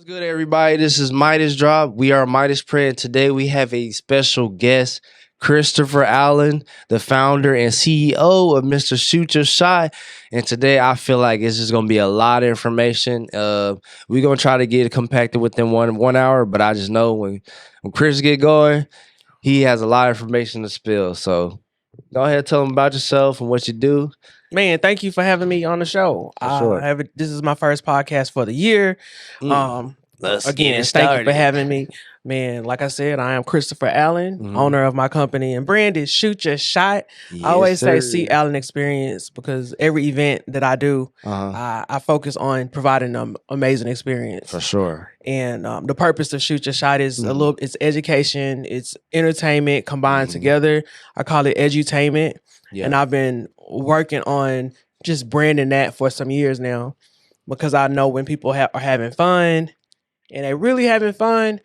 What's good, everybody? This is Midas Drop. We are Midas Prayer, and today we have a special guest, Christopher Allen, the founder and CEO of Mr. Shoot Your Shot. And today I feel like it's just going to be a lot of information. We're going to try to get it compacted within one hour, but I just know when Chris get going, he has a lot of information to spill. So go ahead, tell him about yourself and what you do. Man, thank you for having me on the show. Sure. This is my first podcast for the year. Let's get Again, it thank you for started. having me. Man, like I said, I am Christopher Allen, owner of my company, and brand is Shoot Your Shot. Yes, I always say sir. see Allen Experience because every event that I do, I focus on providing an amazing experience. For sure. And the purpose of Shoot Your Shot is it's education, it's entertainment combined together. I call it edutainment. Yeah. And I've been working on just branding that for some years now because I know when people are having fun and they really having fun,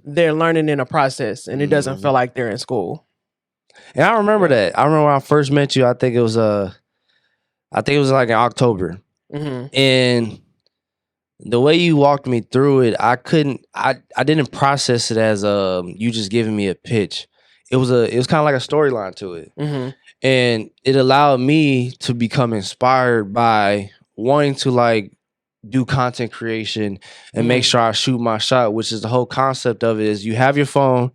they're learning in a process and it doesn't feel like they're in school. And I remember that. I remember when I first met you, I think it was like in October. And the way you walked me through it, I didn't process it as you just giving me a pitch. It was kind of like a storyline to it. And it allowed me to become inspired by wanting to like do content creation and make sure I shoot my shot, which is the whole concept of it is you have your phone,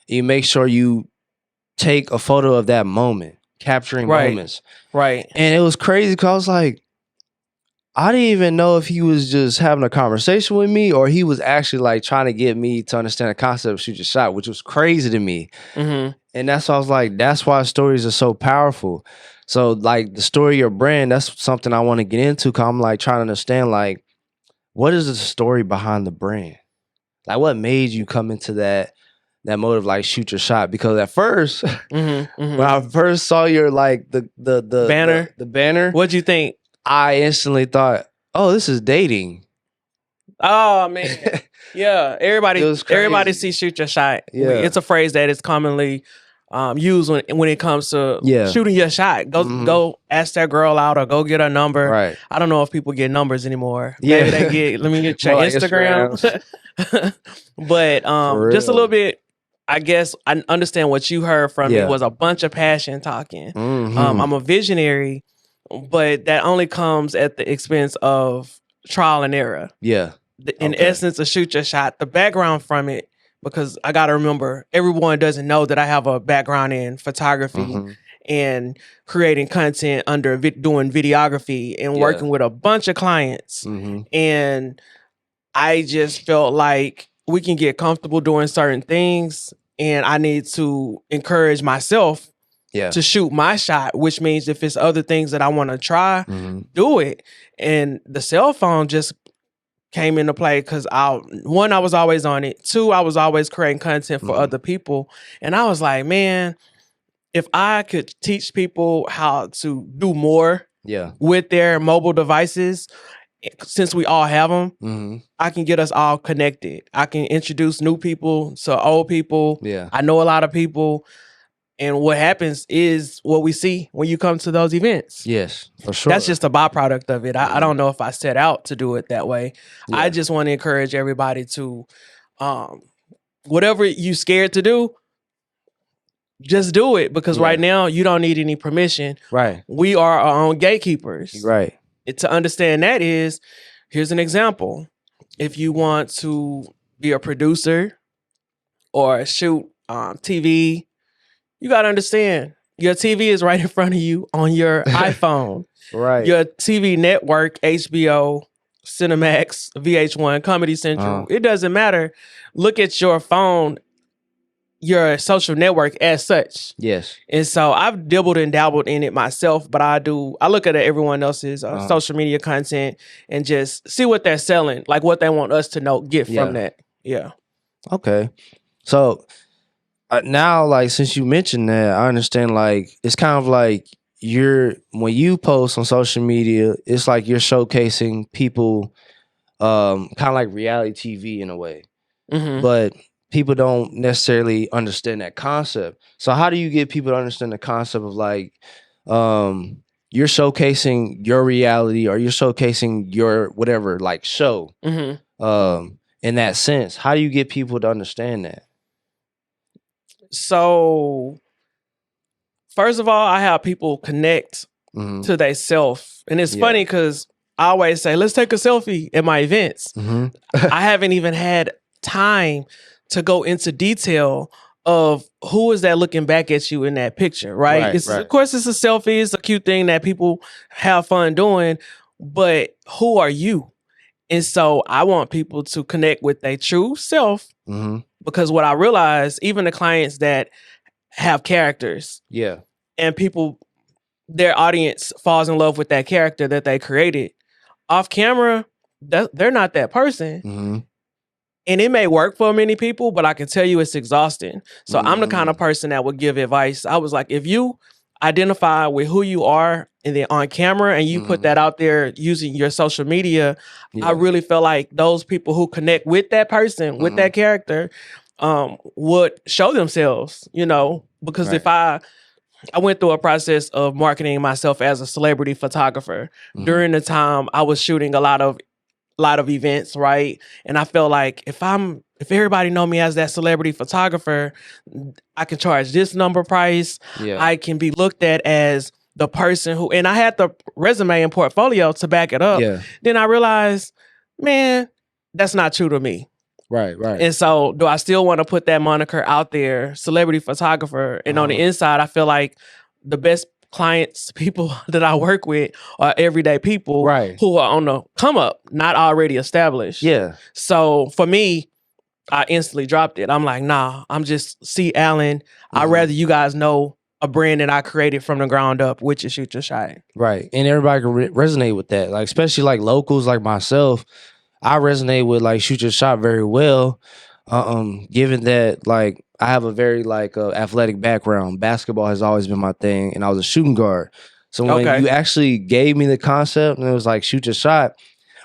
you make sure you take a photo of that moment, capturing moments. Right. And it was crazy because I was like, I didn't even know if he was just having a conversation with me or he was actually like trying to get me to understand the concept of shoot your shot, which was crazy to me. And that's why I was like, that's why stories are so powerful. So like the story of your brand, that's something I want to get into because I'm like trying to understand like, what is the story behind the brand? Like what made you come into that motive, like shoot your shot? Because at first, when I first saw your like the banner, the banner, what'd you think? I instantly thought, oh, this is dating. Oh man. Yeah. Everybody sees shoot your shot. Yeah. It's a phrase that is commonly used when it comes to shooting your shot. Go ask that girl out or go get her number. Right. I don't know if people get numbers anymore. Yeah. Maybe they get, let me get your More like Instagram. But just a little bit, I guess I understand what you heard from me was a bunch of passion talking. I'm a visionary, but that only comes at the expense of trial and error. Yeah. In essence, a shoot your shot, the background from it, because I got to remember, everyone doesn't know that I have a background in photography and creating content under doing videography and working with a bunch of clients. And I just felt like we can get comfortable doing certain things. And I need to encourage myself to shoot my shot, which means if it's other things that I want to try, do it. And the cell phone just came into play because I was always on it. Two, I was always creating content for other people. And I was like, man, if I could teach people how to do more with their mobile devices, since we all have them, I can get us all connected. I can introduce new people to old people. I know a lot of people. And what happens is what we see when you come to those events. Yes, for sure. That's just a byproduct of it. I don't know if I set out to do it that way. I just want to encourage everybody to, whatever you scared to do, just do it. Because right now, you don't need any permission. Right. We are our own gatekeepers. Right. To understand that is, here's an example. If you want to be a producer or shoot TV, you got to understand your TV is right in front of you on your iPhone. Right. Your TV network, HBO, Cinemax, VH1, Comedy Central. It doesn't matter. Look at your phone, your social network as such. Yes. And so I've dabbled and dabbled in it myself, but I look at everyone else's social media content and just see what they're selling, like what they want us to get from that. Yeah. Okay. So now, like, since you mentioned that, I understand, like, it's kind of like when you post on social media, it's like you're showcasing people, kind of like reality TV in a way. But people don't necessarily understand that concept. So how do you get people to understand the concept of like, you're showcasing your reality or you're showcasing your whatever, like show. in that sense. How do you get people to understand that? So, first of all, I have people connect to their self. And it's funny because I always say, let's take a selfie at my events. I haven't even had time to go into detail of who is that looking back at you in that picture, right? Of course, it's a selfie. It's a cute thing that people have fun doing. But who are you? And so I want people to connect with their true self because what I realize, even the clients that have characters, and people, their audience falls in love with that character that they created off camera, they're not that person. And it may work for many people, but I can tell you it's exhausting. So I'm the kind of person that would give advice. I was like, if you identify with who you are and then on camera and you put that out there using your social media, I really feel like those people who connect with that person, with that character, would show themselves, you know, because if I went through a process of marketing myself as a celebrity photographer during the time I was shooting a lot of events, right? And I felt like if everybody know me as that celebrity photographer, I can charge this number price. I can be looked at as the person who, and I had the resume and portfolio to back it up. Then I realized, man, that's not true to me. Right. And so do I still want to put that moniker out there, celebrity photographer? And on the inside, I feel like the best clients, people that I work with are everyday people who are on the come up, not already established. So for me, I instantly dropped it. I'm like, nah, I'm just C. Allen. I'd rather you guys know a brand that I created from the ground up, which is Shoot Your Shot. Right. And everybody can resonate with that. Like, especially like locals like myself, I resonate with like Shoot Your Shot very well. Given that like I have a very like athletic background. Basketball has always been my thing, and I was a shooting guard. So when you actually gave me the concept and it was like Shoot Your Shot,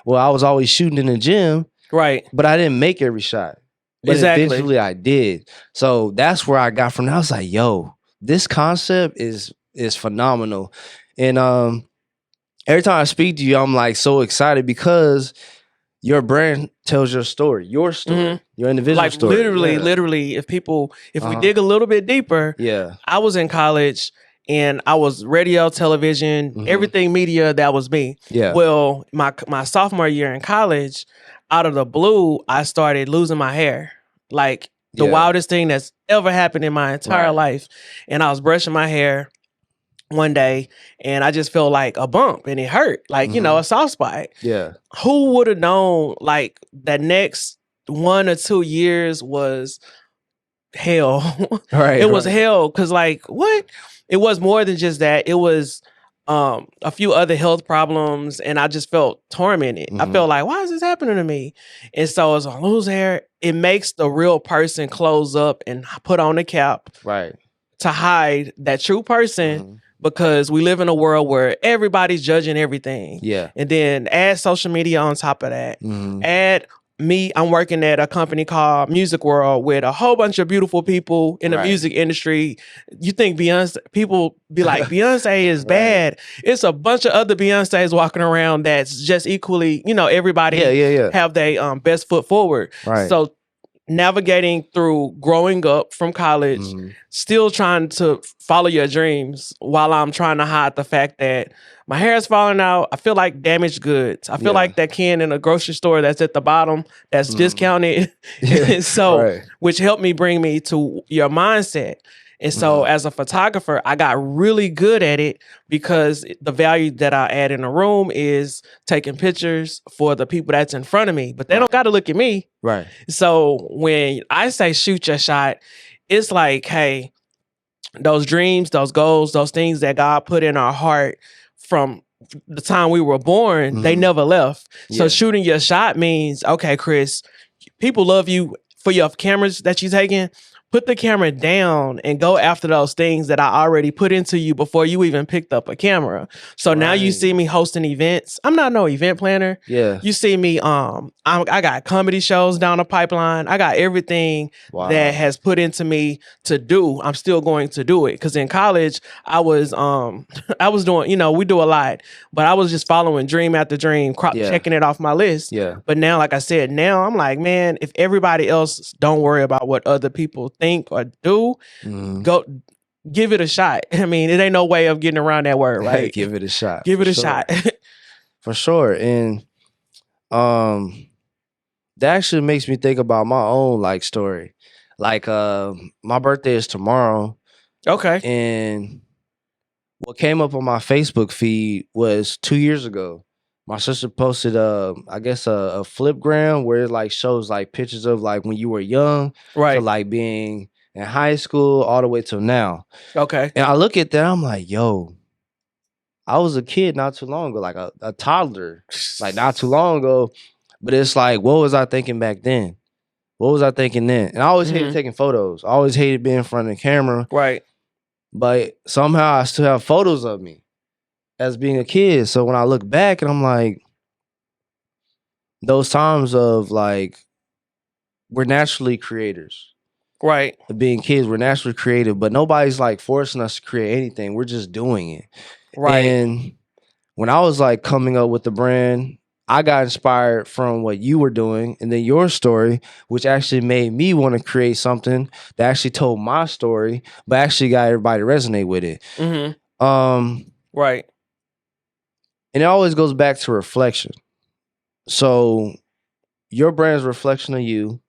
well, I was always shooting in the gym, right? But I didn't make every shot. But eventually I did. So that's where I got from. I was like, yo, this concept is phenomenal. And every time I speak to you, I'm like so excited because your brand tells your story, your individual story. Literally, if we dig a little bit deeper, I was in college and I was radio, television, everything media, that was me. Well, my sophomore year in college, out of the blue, I started losing my hair. Like the wildest thing that's ever happened in my entire life. And I was brushing my hair one day and I just felt like a bump and it hurt, like, you know, a soft spot. Who would have known like that next 1 or 2 years was hell? It was hell because like what? It was more than just that. It was a few other health problems and I just felt tormented. I felt like, why is this happening to me? And so as I lose hair, it makes the real person close up and put on a cap to hide that true person. Because we live in a world where everybody's judging everything. And then add social media on top of that. Add me, I'm working at a company called Music World with a whole bunch of beautiful people in the music industry. You think Beyonce, people be like, Beyonce is bad. It's a bunch of other Beyoncés walking around that's just equally, you know, everybody have their best foot forward. So navigating through growing up from college, still trying to follow your dreams while I'm trying to hide the fact that my hair is falling out. I feel like damaged goods. I feel like that can in a grocery store that's at the bottom, that's discounted. So, which helped me bring me to your mindset. And so as a photographer, I got really good at it because the value that I add in a room is taking pictures for the people that's in front of me, but they don't got to look at me. So when I say shoot your shot, it's like, hey, those dreams, those goals, those things that God put in our heart from the time we were born, they never left. So shooting your shot means, okay, Chris, people love you for your cameras that you're taking, put the camera down and go after those things that I already put into you before you even picked up a camera. So now you see me hosting events. I'm not no event planner. Yeah. You see me, I got comedy shows down the pipeline. I got everything that has put into me to do. I'm still going to do it. Cause in college, I was doing, we do a lot, but I was just following dream after dream, checking it off my list. Yeah. But now, like I said, now I'm like, man, if everybody else don't worry about what other people think or do, go give it a shot. I mean, it ain't no way of getting around that word, right? Give it a shot. Give it a shot. For sure. And that actually makes me think about my own like story. Like my birthday is tomorrow. Okay. And what came up on my Facebook feed was 2 years ago. My sister posted I guess a flipgram where it like shows like pictures of like when you were young, right, to like being in high school all the way till now. Okay. And I look at that, I'm like, yo, I was a kid not too long ago, like a toddler, like not too long ago. But it's like, what was I thinking back then? What was I thinking then? And I always hated taking photos. I always hated being in front of the camera. Right. But somehow I still have photos of me as being a kid. So when I look back and I'm like, those times of like, we're naturally creators. Right. Being kids, we're naturally creative, but nobody's like forcing us to create anything. We're just doing it. Right. And when I was like coming up with the brand, I got inspired from what you were doing and then your story, which actually made me want to create something that actually told my story, but actually got everybody to resonate with it. Right. And it always goes back to reflection. So your brand's reflection of you.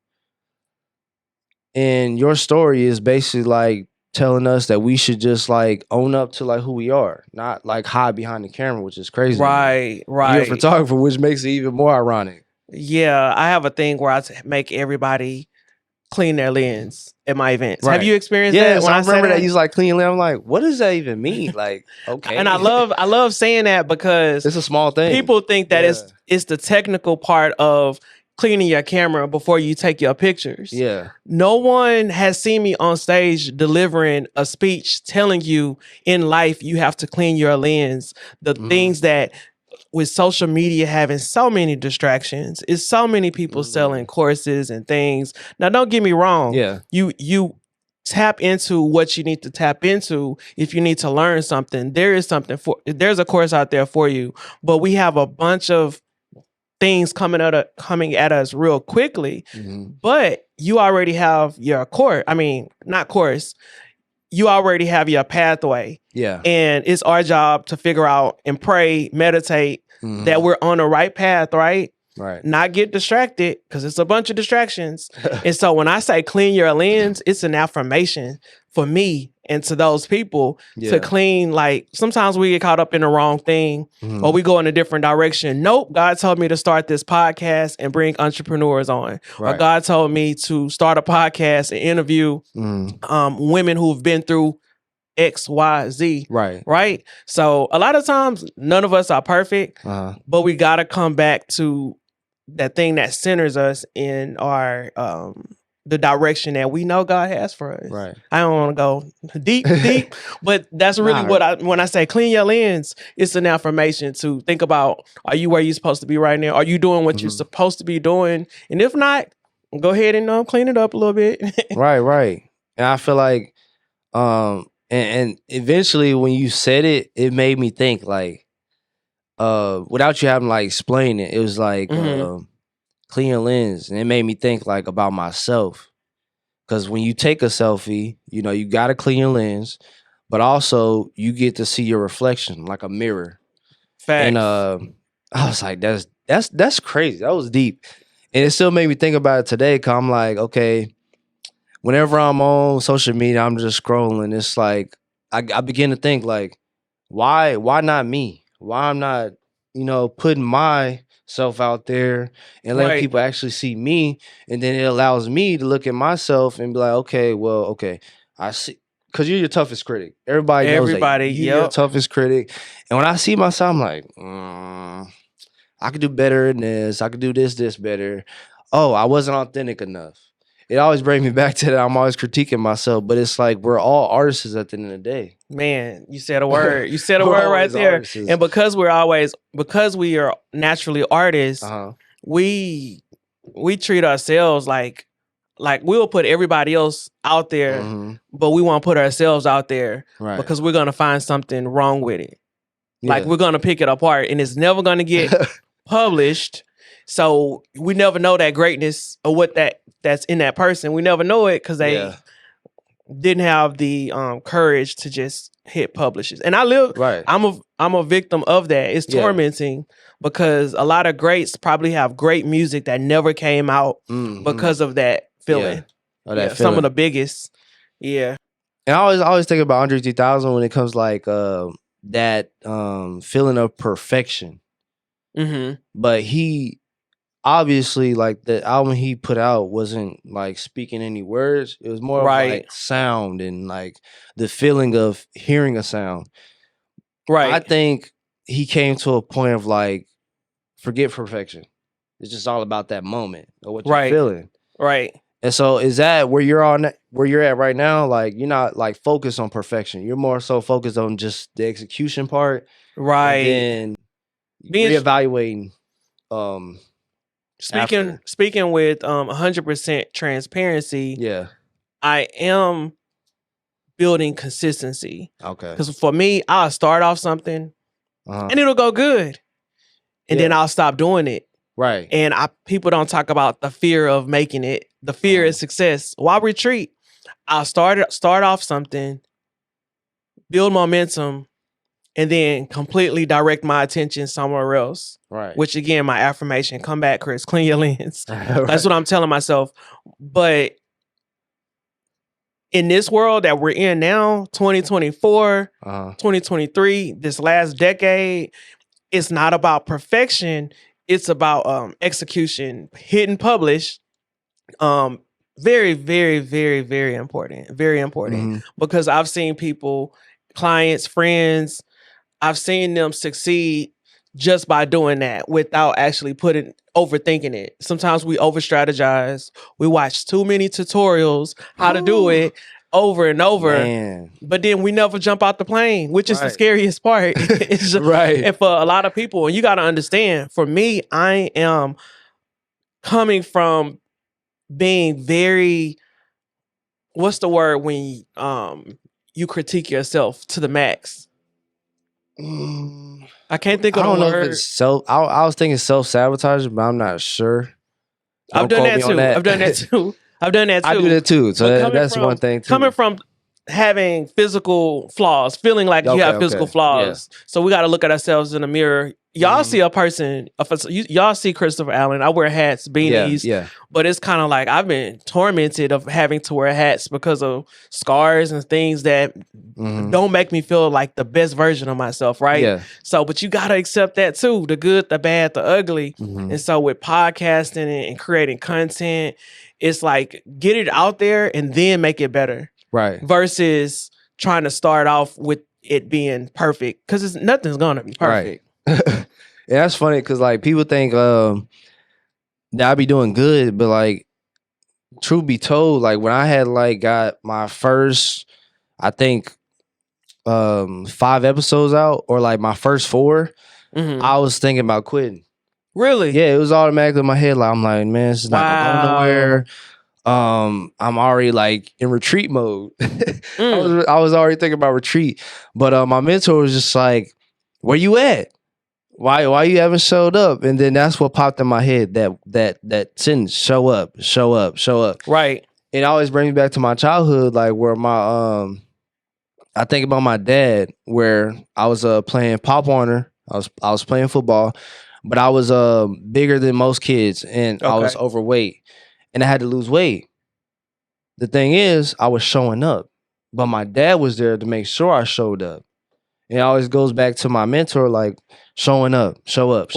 And your story is basically like telling us that we should just like own up to like who we are, not like hide behind the camera, which is crazy. Right, right. You're a photographer, which makes it even more ironic. Yeah, I have a thing where I make everybody clean their lens at my events. Right. Have you experienced that? Yeah, when I remember that you like clean lens. I'm like, what does that even mean? Like, okay. And I love saying that because it's a small thing. People think that it's the technical part of cleaning your camera before you take your pictures. Yeah. No one has seen me on stage delivering a speech telling you in life you have to clean your lens. The things that with social media having so many distractions, it's so many people selling courses and things. Now, don't get me wrong. Yeah. You tap into what you need to tap into if you need to learn something. There's a course out there for you, but we have a bunch of things coming at us real quickly, but you already have your course. I mean, not course. You already have your pathway. Yeah. And it's our job to figure out and pray, meditate that we're on the right path, right? Right. Not get distracted because it's a bunch of distractions. And so when I say clean your lens, it's an affirmation for me and to those people to clean. Like sometimes we get caught up in the wrong thing or we go in a different direction. Nope. God told me to start this podcast and bring entrepreneurs on. Right. Or God told me to start a podcast and interview women who've been through X, Y, Z. Right. Right. So a lot of times none of us are perfect, but we got to come back to that thing that centers us in our, the direction that we know God has for us. Right. I don't want to go deep, but that's really when I say clean your lens, it's an affirmation to think about, are you where you're supposed to be right now? Are you doing what you're supposed to be doing? And if not, go ahead and clean it up a little bit. Right. And I feel like, and eventually when you said it, it made me think like, without you having to like explain it, it was like, clean your lens. And it made me think like about myself. Because when you take a selfie, you know, you got to clean your lens, but also you get to see your reflection like a mirror. Facts. And I was like, that's crazy. That was deep. And it still made me think about it today. Cause I'm like, okay, whenever I'm on social media, I'm just scrolling. It's like, I begin to think like, why not me? Why I'm not, you know, putting myself out there and letting people actually see me. And then it allows me to look at myself and be like, okay, I see. Cause you're your toughest critic. Everybody knows that. You're your toughest critic. And when I see myself, I'm like, I could do better than this. I could do this better. Oh, I wasn't authentic enough. it always brings me back to that. I'm always critiquing myself, but it's like we're all artists at the end of the day. Man, you said a word. You said a word right there. Artists. And because we are naturally artists, we treat ourselves like we'll put everybody else out there, but we won't put ourselves out there because we're gonna find something wrong with it. Yeah. Like we're gonna pick it apart, and it's never gonna get published. So we never know that greatness or what that's in that person. We never know it because they didn't have the courage to just hit publishers. And I'm a victim of that. It's tormenting because a lot of greats probably have great music that never came out because of that feeling. Yeah. Feeling. Some of the biggest. Yeah. And I always think about Andre 3000 when it comes like that feeling of perfection. But he obviously, like, the album he put out wasn't like speaking any words. It was more of like sound and like the feeling of hearing a sound. Right. I think he came to a point of like, forget perfection. It's just all about that moment of what you're feeling. Right. And so is that where you're at right now? Like, you're not like focused on perfection. You're more so focused on just the execution part. Right. And then reevaluating Speaking with 100% transparency, I am building consistency. Okay. Because for me, I'll start off something and it'll go good. And then I'll stop doing it. Right. And people don't talk about the fear of making it, the fear of success. Well, I'll retreat. I'll start off something, build momentum, and then completely direct my attention somewhere else. Right. Which again, my affirmation, come back, Chris, clean your lens. Right. That's what I'm telling myself. But in this world that we're in now, 2024, 2023, this last decade, it's not about perfection. It's about execution, hit and publish. Very, very, very, very important. Very important. Because I've seen people, clients, friends, I've seen them succeed just by doing that without actually overthinking it. Sometimes we over strategize. We watch too many tutorials how to do it over and over. Man. But then we never jump out the plane, which is the scariest part. It's just, and for a lot of people, and you got to understand, for me, I am coming from being very, what's the word when you critique yourself to the max? I can't think of the word. I don't know if it's I was thinking self-sabotaging, but I'm not sure. I've done that too. I've done that too. I do that too. So that's one thing too. Coming from having physical flaws, feeling like you have physical flaws. Yeah. So we got to look at ourselves in the mirror. Y'all see a person, y'all see Christopher Allen. I wear hats, beanies, but it's kind of like I've been tormented of having to wear hats because of scars and things that don't make me feel like the best version of myself, right? Yeah. So, but you got to accept that too, the good, the bad, the ugly. And so with podcasting and creating content, it's like get it out there and then make it better. Right. Versus trying to start off with it being perfect, because nothing's going to be perfect. Right. Yeah, that's funny because like people think that I be doing good, but like truth be told, like when I had like got my first, I think 5 episodes out, or like my first 4, I was thinking about quitting. Really? Yeah, it was automatically in my head. Like I'm like, man, this is not gonna go nowhere. I'm already like in retreat mode. I was already thinking about retreat, but my mentor was just like, "Where you at? Why you haven't showed up?" And then that's what popped in my head, that sentence, show up. Right. It always brings me back to my childhood, like where my I think about my dad, where I was playing Pop Warner. I was playing football, but I was bigger than most kids, and I was overweight, and I had to lose weight. The thing is, I was showing up, but my dad was there to make sure I showed up. And it always goes back to my mentor, like showing up, show up.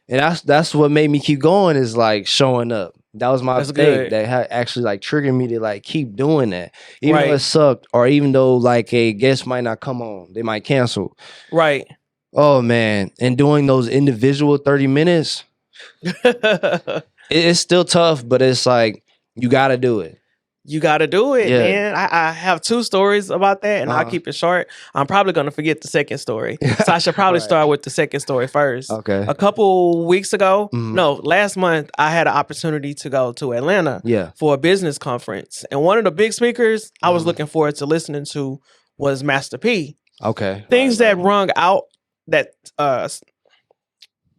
And that's what made me keep going, is like showing up. That was my thing that had actually like triggered me to like keep doing that. Even though it sucked, or even though like a guest might not come on, they might cancel. Right. Oh man. And doing those individual 30 minutes, it's still tough, but it's like You got to do it. You got to do it, man. I have 2 stories about that, and I'll keep it short. I'm probably going to forget the second story. So I should probably start with the second story first. Okay. A couple weeks ago, last month, I had an opportunity to go to Atlanta for a business conference. And one of the big speakers I was looking forward to listening to was Master P. Okay. Things that rung out that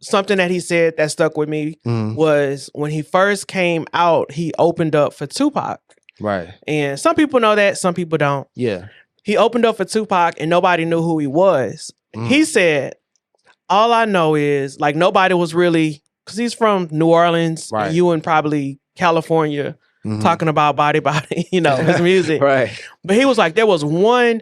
something that he said that stuck with me was when he first came out, he opened up for Tupac. Right. And some people know that, some people don't. Yeah. He opened up for Tupac and nobody knew who he was. He said, all I know is, like, nobody was really, because he's from New Orleans, and you in probably California, talking about body, his music. Right. But he was like, there was one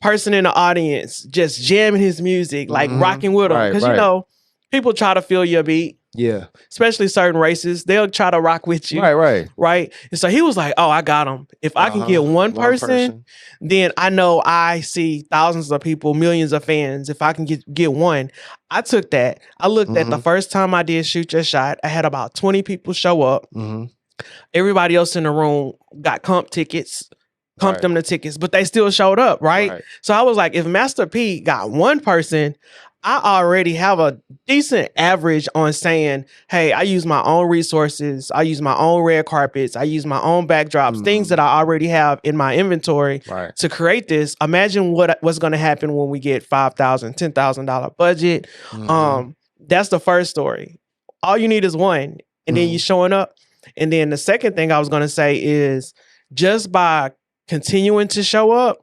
person in the audience just jamming his music, like rocking with him. Because, people try to feel your beat. Yeah. Especially certain races. They'll try to rock with you. Right. And so he was like, oh, I got him. If I can get one person, then I know I see thousands of people, millions of fans. If I can get one. I took that. I looked at the first time I did Shoot Your Shot. I had about 20 people show up. Everybody else in the room got comped them the tickets, but they still showed up, right? So I was like, if Master P got one person, I already have a decent average on saying, hey, I use my own resources. I use my own red carpets. I use my own backdrops, things that I already have in my inventory to create this. Imagine what's going to happen when we get $5,000, $10,000 budget. That's the first story. All you need is one, and then you showing up. And then the second thing I was going to say is just by continuing to show up,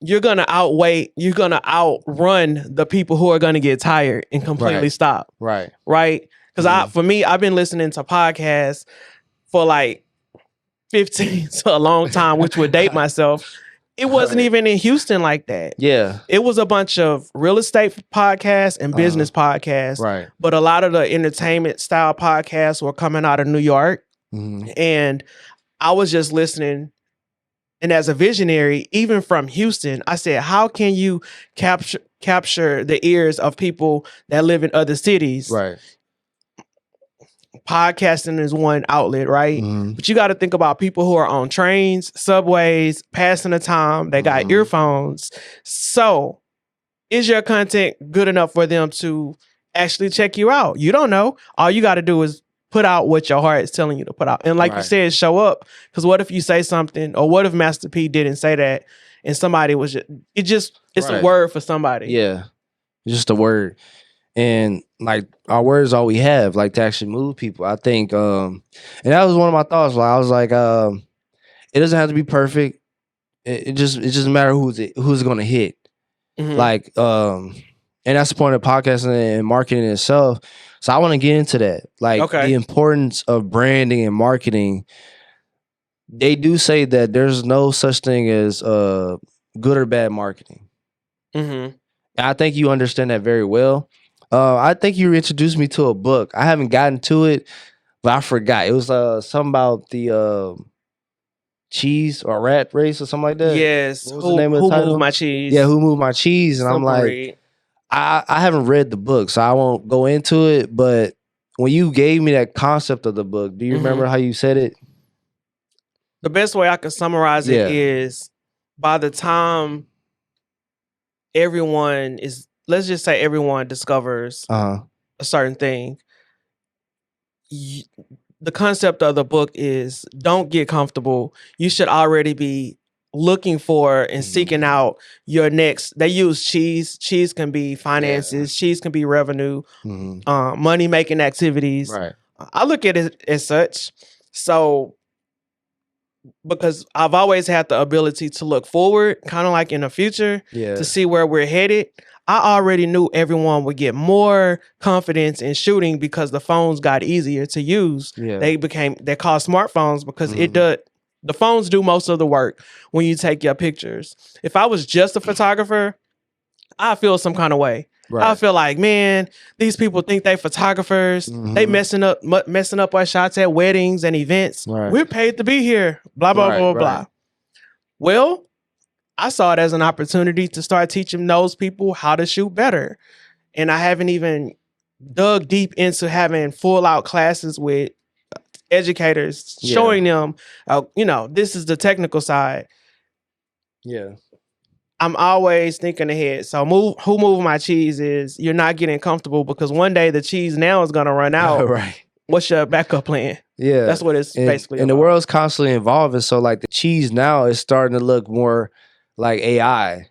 you're going to outrun the people who are going to get tired and completely stop. Right. Because for me, I've been listening to podcasts for like 15 to a long time, which would date myself. It wasn't even in Houston like that. Yeah. It was a bunch of real estate podcasts and business podcasts. Right. But a lot of the entertainment style podcasts were coming out of New York. And I was just listening. And as a visionary, even from Houston, I said, how can you capture the ears of people that live in other cities? Right. Podcasting is one outlet, right? But you got to think about people who are on trains, subways, passing the time. They got earphones. So is your content good enough for them to actually check you out? You don't know. All you got to do is put out what your heart is telling you to put out. And like you said, show up. Because what if you say something, or what if Master P didn't say that and somebody was it's a word for somebody. Yeah. Just a word. And like our words all we have, like to actually move people. I think and that was one of my thoughts. Like I was like, it doesn't have to be perfect. It doesn't matter who's gonna hit. Like and that's the point of podcasting and marketing itself. So I want to get into that. Like the importance of branding and marketing. They do say that there's no such thing as good or bad marketing. And I think you understand that very well. I think you introduced me to a book. I haven't gotten to it, but I forgot. It was something about the cheese or rat race or something like that. Yes. What was the name of the title? Who Moved My Cheese? Yeah, Who Moved My Cheese? And I'm like, I haven't read the book, so I won't go into it. But when you gave me that concept of the book, do you remember how you said it? The best way I could summarize it is by the time everyone is, let's just say everyone discovers a certain thing, the concept of the book is don't get comfortable. You should already be looking for and seeking out your next. They use cheese. Cheese can be finances. Cheese can be revenue, money making activities. Right. I look at it as such. So, because I've always had the ability to look forward, kind of like in the future, to see where we're headed. I already knew everyone would get more confidence in shooting because the phones got easier to use. They're called smartphones because the phones do most of the work when you take your pictures. If I was just a photographer, I feel some kind of way. Right. I feel like, man, these people think they photographers. They messing up our shots at weddings and events. Right. We're paid to be here. Blah, blah, blah, blah. Well, I saw it as an opportunity to start teaching those people how to shoot better. And I haven't even dug deep into having full out classes with educators, showing them, this is the technical side. Yeah. I'm always thinking ahead. So who move my cheese is you're not getting comfortable because one day the cheese now is going to run out. Right. What's your backup plan? Yeah. That's what it's basically and about. the world's constantly evolving. So like the cheese now is starting to look more like AI.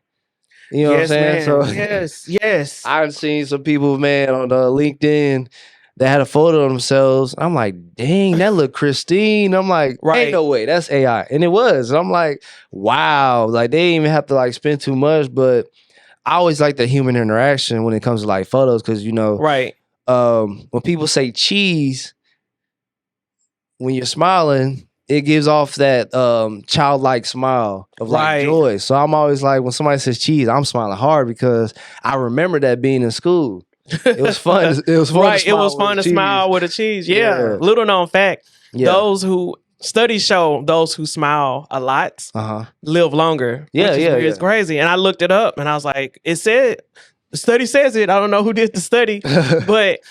You know what I'm saying? Man. So yes. I've seen some people, man, on LinkedIn that had a photo of themselves. I'm like, dang, that look Christine. I'm like, ain't no way, that's AI. And it was. I'm like, wow. Like they didn't even have to like spend too much, but I always like the human interaction when it comes to like photos, because when people say cheese, when you're smiling, it gives off that childlike smile of like joy. So I'm always like, when somebody says cheese, I'm smiling hard because I remember that being in school. It was fun. It was fun. Right. It was fun to smile with a cheese. Yeah. Little known fact. Those who studies show those who smile a lot live longer. It's crazy. And I looked it up and I was like, the study says it. I don't know who did the study, but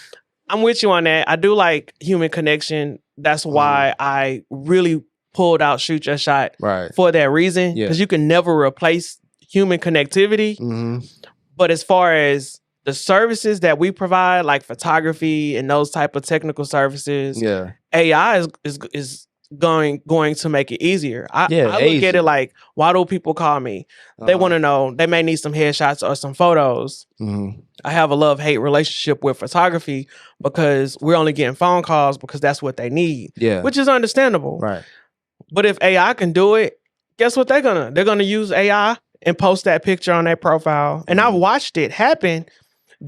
I'm with you on that. I do like human connection. That's why I really pulled out Shoot Your Shot for that reason. Because you can never replace human connectivity. But as far as the services that we provide, like photography and those type of technical services, AI is going to make it easier. I look at it like, why do people call me? They want to know, they may need some headshots or some photos. I have a love-hate relationship with photography because we're only getting phone calls because that's what they need, which is understandable. Right. But if AI can do it, guess what they're gonna use AI and post that picture on their profile. And I've watched it happen.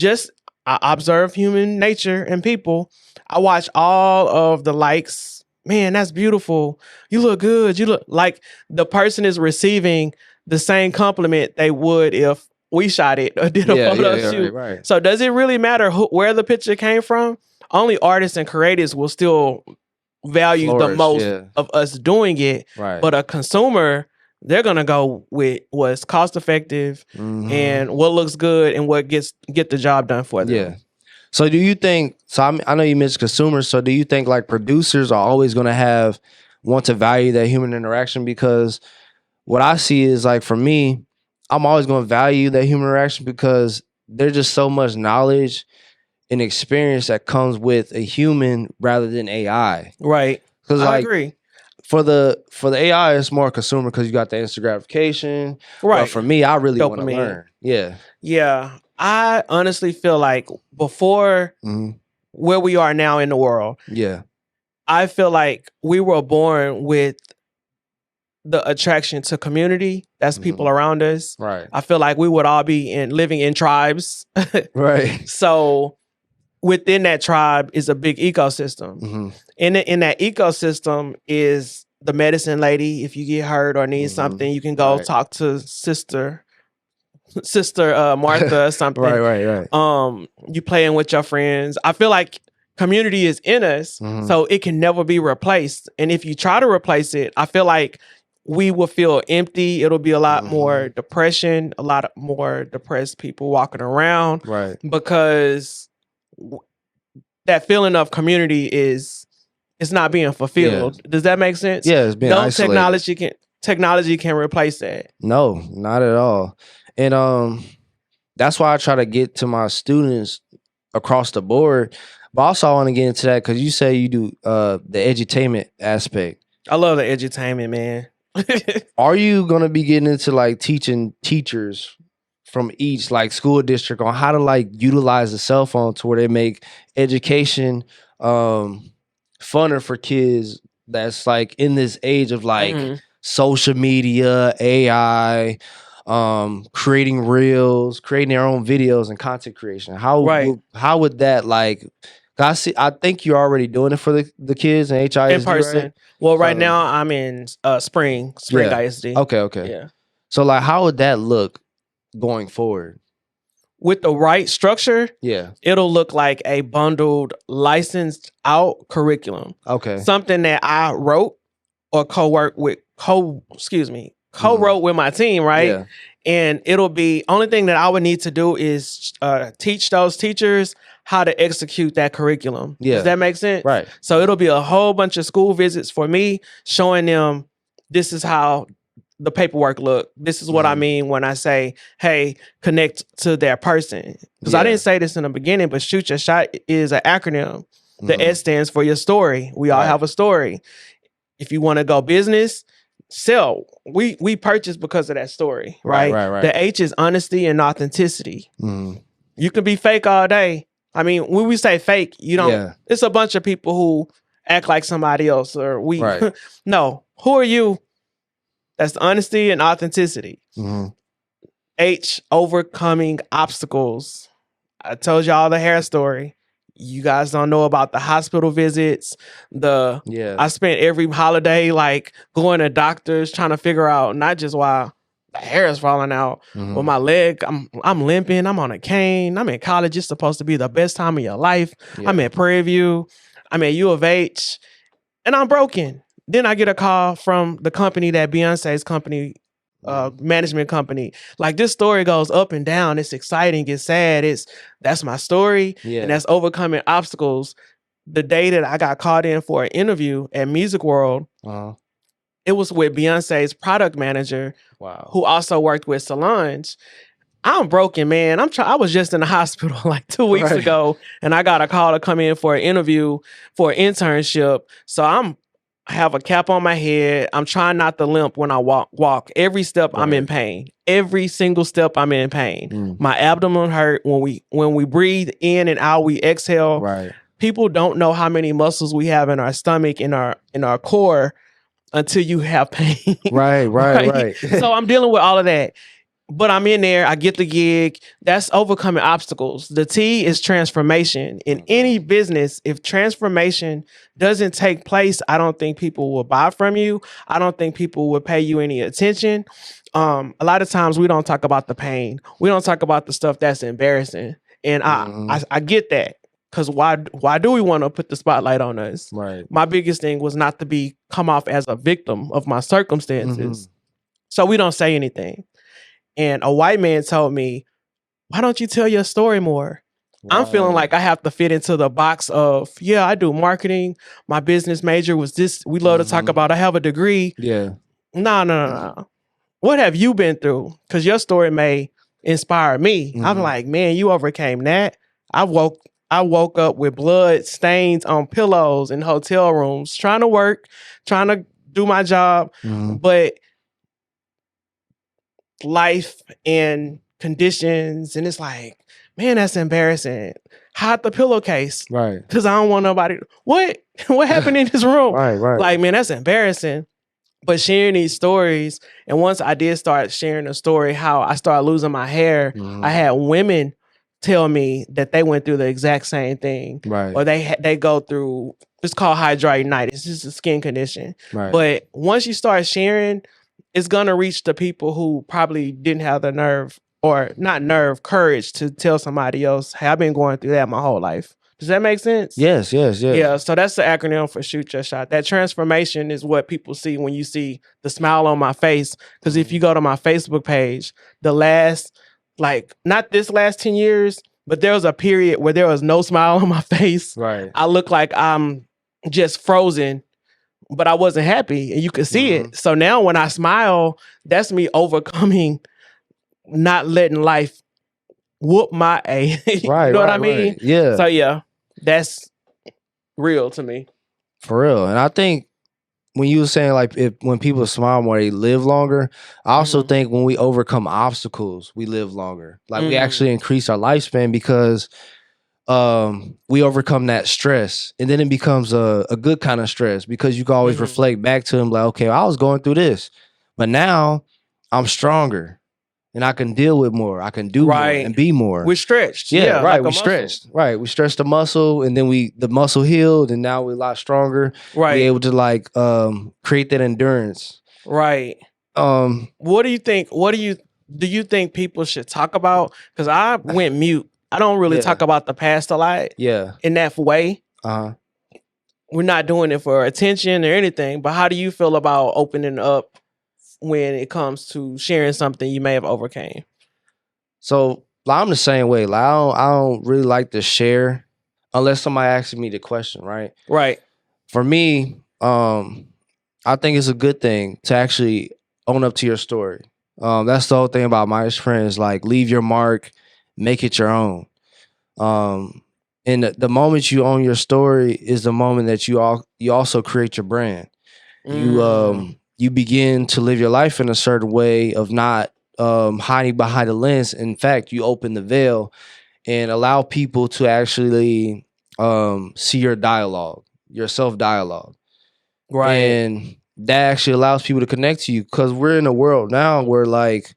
I observe human nature and people. I watch all of the likes. Man, that's beautiful. You look good. You look like the person is receiving the same compliment they would if we shot it or did a photo shoot. Right. So does it really matter where the picture came from? Only artists and creatives will still value the most of us doing it. Right. But a consumer, they're gonna go with what's cost effective and what looks good and what get the job done for them. Yeah. So do you think? So I know you mentioned consumers. So do you think like producers are always going to want to value that human interaction? Because what I see is like for me, I'm always going to value that human interaction because there's just so much knowledge and experience that comes with a human rather than AI. Right. Because I agree. For the AI, it's more consumer because you got the instant gratification. Right. But for me, I really want to learn. Yeah. Yeah. I honestly feel like before where we are now in the world, I feel like we were born with the attraction to community. That's people around us. Right. I feel like we would all be living in tribes. Right. So within that tribe is a big ecosystem. In that ecosystem is the medicine lady. If you get hurt or need something, you can go talk to Sister Martha or something. Right. You playing with your friends. I feel like community is in us, so it can never be replaced. And if you try to replace it, I feel like we will feel empty. It'll be a lot more depression, a lot more depressed people walking around. Right. Because that feeling of community is not being fulfilled. Does that make sense? Yeah, it's being isolated. Technology can replace that. No, not at all. And that's why I try to get to my students across the board. But also I want to get into that because you say you do the edutainment aspect. I love the edutainment, man. Are you going to be getting into like teaching teachers from each like school district on how to like utilize the cell phone to where they make education funner for kids that's like in this age of like social media, AI, creating reels, creating their own videos and content creation? How would that like? I think you're already doing it for the kids in HISD, in person. Right? Well, right now I'm in Spring ISD. Okay. Yeah. So like, how would that look going forward? With the right structure, it'll look like a bundled, licensed out curriculum. Okay. Something that I wrote or co-wrote with my team, right? Yeah. And it'll be only thing that I would need to do is teach those teachers how to execute that curriculum. Yeah. Does that make sense? Right. So it'll be a whole bunch of school visits for me, showing them this is how the paperwork look. This is what I mean when I say, hey, connect to that person. Because I didn't say this in the beginning, but Shoot Your Shot is an acronym. The S stands for your story. We all have a story. If you want to go business, sell. We purchase because of that story, right? The H is honesty and authenticity. You can be fake all day. I mean, when we say fake, you don't. It's a bunch of people who act like somebody else, or we. No, who are you? That's honesty and authenticity. H, overcoming obstacles. I told y'all the hair story. You guys don't know about the hospital visits. I spent every holiday like going to doctors trying to figure out not just why the hair is falling out, but my leg, I'm limping, I'm on a cane, I'm in college, it's supposed to be the best time of your life. I'm at Prairie View, I'm at U of H, and I'm broken. Then I get a call from the company that Beyonce's company, management company. Like, this story goes up and down. It's exciting. It's sad. That's my story. And that's overcoming obstacles. The day that I got called in for an interview at Music World, it was with Beyonce's product manager, who also worked with Solange. I'm broken, man. I was just in the hospital like 2 weeks ago, and I got a call to come in for an interview for an internship. So I have a cap on my head. I'm trying not to limp when I walk. Every step I'm in pain. Every single step I'm in pain. My abdomen hurt when we breathe in and out, we exhale. People don't know how many muscles we have in our stomach, in our core, until you have pain. Right. So I'm dealing with all of that. But I'm in there. I get the gig. That's overcoming obstacles. The T is transformation. In any business, if transformation doesn't take place, I don't think people will buy from you. I don't think people will pay you any attention. A lot of times we don't talk about the pain. We don't talk about the stuff that's embarrassing. And I get that. Because why do we want to put the spotlight on us? My biggest thing was not to come off as a victim of my circumstances. So we don't say anything. And a white man told me, why don't you tell your story more? I'm feeling like I have to fit into the box of, I do marketing. My business major was this. We love to talk about, I have a degree. No. What have you been through? Because your story may inspire me. I'm like, man, you overcame that. I woke up with blood stains on pillows in hotel rooms, trying to work, trying to do my job. But life and conditions, and it's like, man, that's embarrassing. Hide the pillowcase, because I don't want nobody. What happened in this room? Like, man, that's embarrassing. But sharing these stories, and once I did start sharing a story how I started losing my hair, I had women tell me that they went through the exact same thing, or they go through. It's called hidradenitis. It's just a skin condition. But once you start sharing, it's gonna reach the people who probably didn't have the courage to tell somebody else, hey, I've been going through that my whole life. Does that make sense? Yes. Yeah, so that's the acronym for Shoot Your Shot. That transformation is what people see when you see the smile on my face. Because if you go to my Facebook page, the last, not this last 10 years, but there was a period where there was no smile on my face. I look like I'm just frozen, but I wasn't happy, and you could see it. So now when I smile, that's me overcoming, not letting life whoop my A. You know what I mean? Yeah. So that's real to me. For real. And I think when you were saying when people smile more, they live longer. I also think when we overcome obstacles, we live longer. We actually increase our lifespan because we overcome that stress, and then it becomes a good kind of stress, because you can always reflect back to him like, okay, I was going through this, but now I'm stronger and I can deal with more. I can do more and be more. We're stretched. We muscle. stretched. We stretched the muscle, and then the muscle healed, and now we're a lot stronger. Be able to create that endurance. What do you think? Do you think people should talk about? Because I went mute. I don't really talk about the past a lot. In that way. We're not doing it for attention or anything. But how do you feel about opening up when it comes to sharing something you may have overcame? So, I'm the same way. Like I don't really like to share unless somebody asks me the question, right? Right. For me, I think it's a good thing to actually own up to your story. That's the whole thing about Midas Friends. Like, leave your mark, make it your own. And the moment you own your story is the moment that you also create your brand. You begin to live your life in a certain way of not hiding behind the lens. In fact, you open the veil and allow people to actually see your dialogue, your self dialogue. Right. And that actually allows people to connect to you, because we're in a world now where like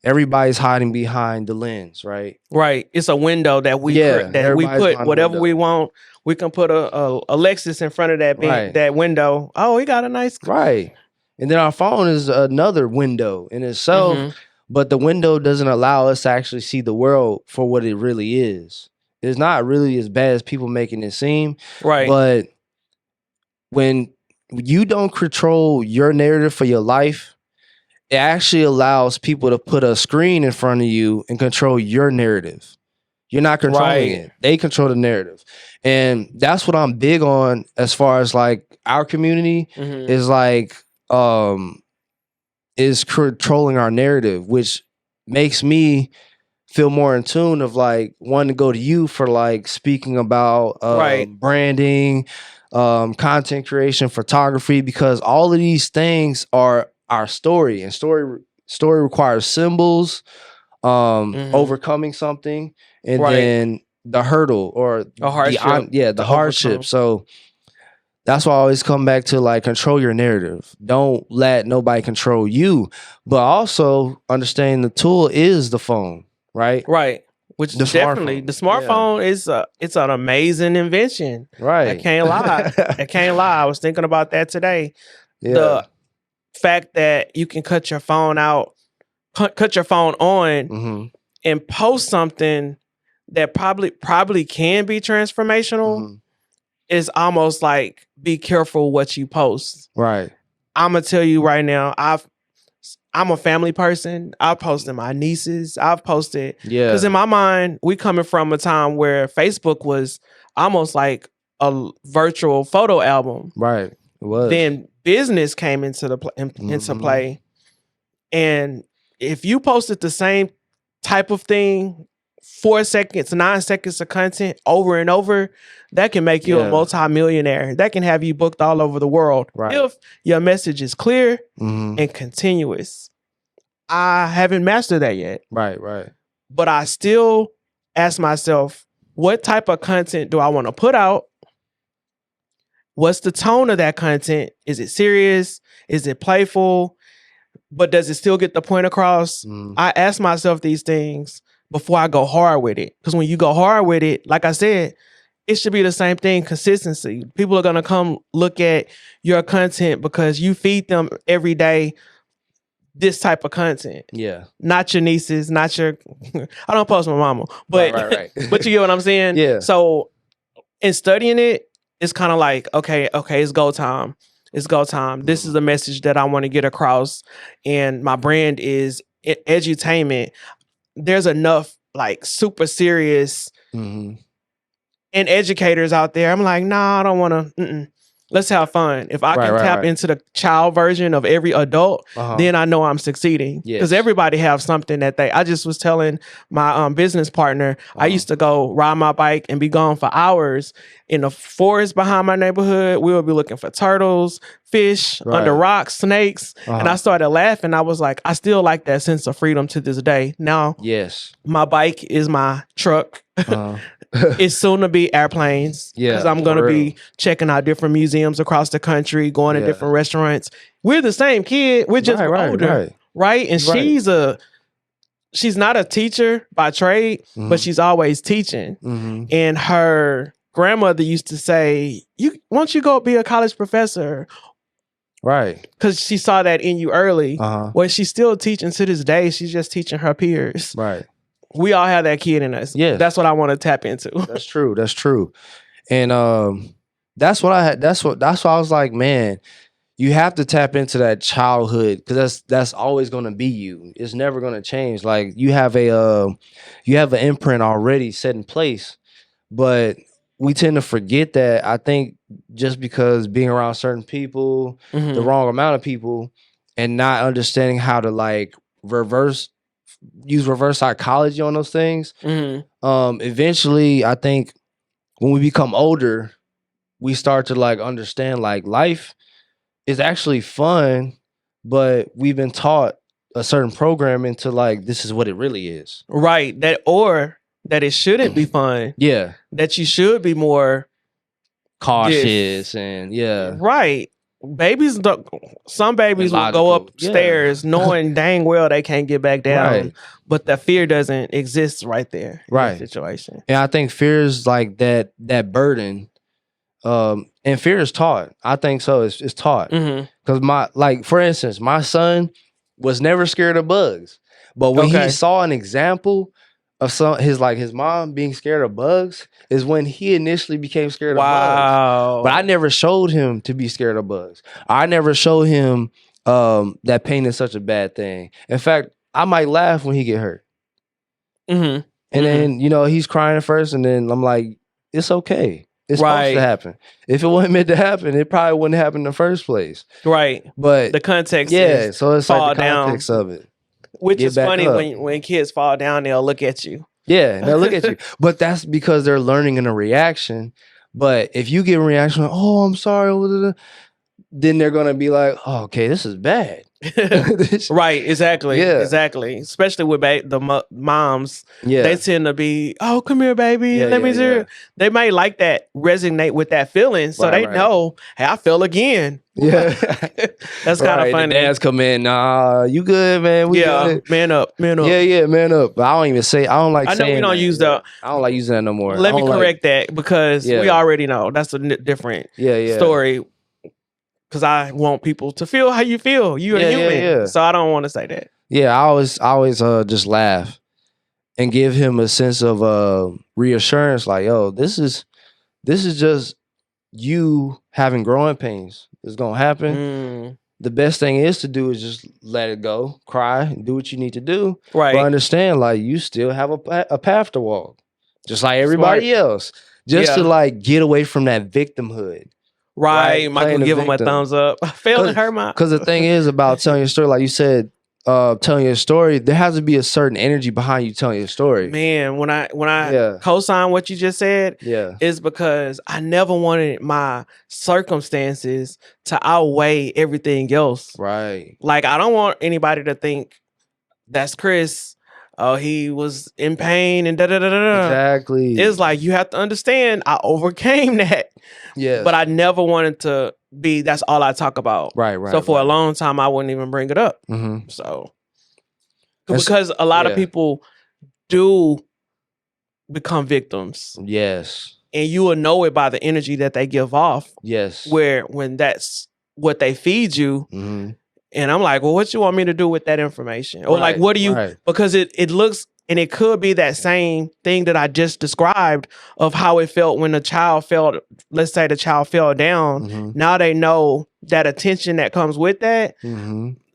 everybody's hiding behind the lens, right? Right. It's a window that we put whatever we want. We can put a Lexus in front of that window. Oh, he got a nice right. And then our phone is another window in itself, but the window doesn't allow us to actually see the world for what it really is. It's not really as bad as people making it seem. Right. But when you don't control your narrative for your life, it actually allows people to put a screen in front of you and control your narrative. You're not controlling it. They control the narrative. And that's what I'm big on as far as like our community is like is controlling our narrative, which makes me feel more in tune of like wanting to go to you for like speaking about branding, content creation, photography, because all of these things are our story, and story requires symbols, overcoming something, and then the hurdle or a hardship. The hardship. Overcome. So that's why I always come back to like control your narrative. Don't let nobody control you, but also understanding the tool is the phone, right? Right. Which the smartphone is it's an amazing invention. Right. I can't lie. I was thinking about that today. Yeah. The fact that you can cut your phone out, cut your phone on, and post something that probably can be transformational is almost like, be careful what you post. Right. I'm gonna tell you right now, I'm a family person. I've posted my nieces. I've posted. Yeah. Because in my mind, we coming from a time where Facebook was almost like a virtual photo album. Right. It was. Then business came into play. And if you posted the same type of thing, 4 seconds, 9 seconds of content over and over, that can make you a multi-millionaire. That can have you booked all over the world. Right. If your message is clear and continuous. I haven't mastered that yet. Right. But I still ask myself, what type of content do I want to put out? What's the tone of that content? Is it serious? Is it playful? But does it still get the point across? I ask myself these things before I go hard with it. Because when you go hard with it, like I said, it should be the same thing, consistency. People are going to come look at your content because you feed them every day this type of content. Yeah. Not your nieces, not your... I don't post my mama. But, right. But you get what I'm saying? Yeah. So in studying it, it's kind of like, okay, it's go time. It's go time. This is the message that I want to get across. And my brand is edutainment. There's enough like super serious and educators out there. I'm like, nah, I don't want to. Let's have fun. If I can tap into the child version of every adult, then I know I'm succeeding. Because everybody have something that I just was telling my business partner, I used to go ride my bike and be gone for hours in the forest behind my neighborhood. We would be looking for turtles, fish, under rocks, snakes. And I started laughing. I was like, I still like that sense of freedom to this day. Now, my bike is my truck. It's soon to be airplanes. Because I'm going to be checking out different museums across the country, going to different restaurants. We're the same kid. We're just older. Right? And she's not a teacher by trade, but she's always teaching. And her grandmother used to say, won't you go be a college professor? Right. Because she saw that in you early. Well, she's still teaching to this day. She's just teaching her peers. Right. We all have that kid in us. Yeah. That's what I want to tap into. That's true. And that's what I had. That's why I was like, man, you have to tap into that childhood because that's always going to be you. It's never going to change. Like you have an imprint already set in place, but we tend to forget that. I think just because being around certain people, the wrong amount of people, and not understanding how to like use reverse psychology on those things. Eventually, I think when we become older, we start to like understand like life is actually fun, but we've been taught a certain program into like this is what it really is. Right. That it shouldn't be fun. Yeah. That you should be more cautious and Right. Some babies will go upstairs knowing dang well they can't get back down, but the fear doesn't exist right there in that situation. And I think fear is like that burden. And fear is taught. I think so. It's taught. Because for instance, my son was never scared of bugs. But when he saw an example of his mom being scared of bugs is when he initially became scared of bugs. But I never showed him to be scared of bugs. I never showed him that pain is such a bad thing. In fact, I might laugh when he get hurt. And then, he's crying at first, and then I'm like, it's okay. It's supposed to happen. If it wasn't meant to happen, it probably wouldn't happen in the first place. Right. But the context is so it's like the context of it. Which is funny when kids fall down, they'll look at you. Yeah, they'll look at you. But that's because they're learning in a reaction. But if you give a reaction like, oh, I'm sorry, then they're going to be like, oh, okay, this is bad. Right, exactly. Yeah. Exactly. Especially with the moms. Yeah. They tend to be, oh, come here, baby. Let me see. They might like that, resonate with that feeling. So they know, hey, I fell again. Yeah. That's kind of funny. The dads come in, nah, you good, man? We good. Man up. Yeah, man up. But I don't even say, I don't like saying I know we don't use the. I don't like using that no more. Let me correct that because we already know. That's a different story. Because I want people to feel how you feel. You're a human. So I don't want to say that. Yeah, I always just laugh and give him a sense of reassurance. Like, yo, this is just you having growing pains. It's gonna happen. The best thing is to do is just let it go, cry, and do what you need to do. Right. But understand, like, you still have a path to walk, just like everybody else. Just to like get away from that victimhood. Right, Michael, give him a thumbs up. I failed in her mind. Because the thing is about telling your story, like you said, telling your story, there has to be a certain energy behind you telling your story. Man, when I co-sign what you just said, is because I never wanted my circumstances to outweigh everything else. Right. Like, I don't want anybody to think that's Chris. Oh, he was in pain and da-da-da-da-da. Exactly. It's like, you have to understand, I overcame that. Yes. But I never wanted to be, that's all I talk about. Right. So for a long time, I wouldn't even bring it up. So, because a lot of people do become victims. Yes. And you will know it by the energy that they give off. Yes. When that's what they feed you. And I'm like, well, what you want me to do with that information? Or like, what do you, because it looks, and it could be that same thing that I just described of how it felt when a child fell, let's say the child fell down. Now they know that attention that comes with that.